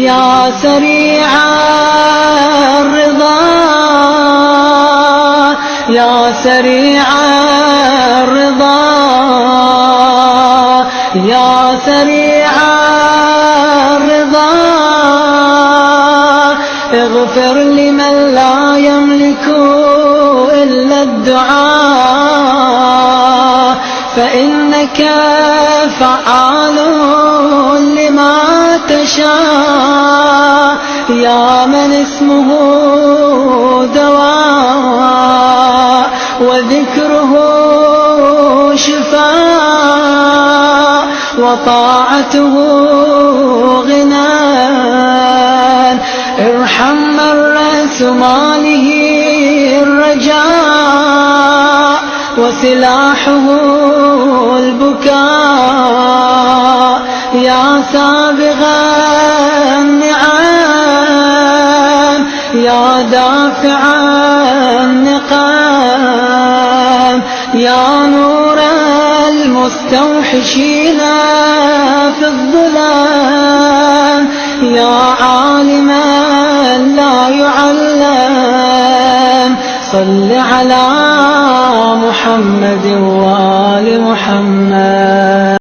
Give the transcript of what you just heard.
يا سريع الرضا يا سريع الرضا يا سريع الرضا اغفر لمن لا يملك إلا الدعاء فإنك فعال لما تشاء يا من اسمه دواء وذكره شفاء وطاعته غنى ارحم من رأس ماله الرجاء وسلاحه البكاء يا سابغ النعم يا دافع النقام يا نور المستوحشين في الظلام يا عالما لا يعلم صل على محمد وآل محمد.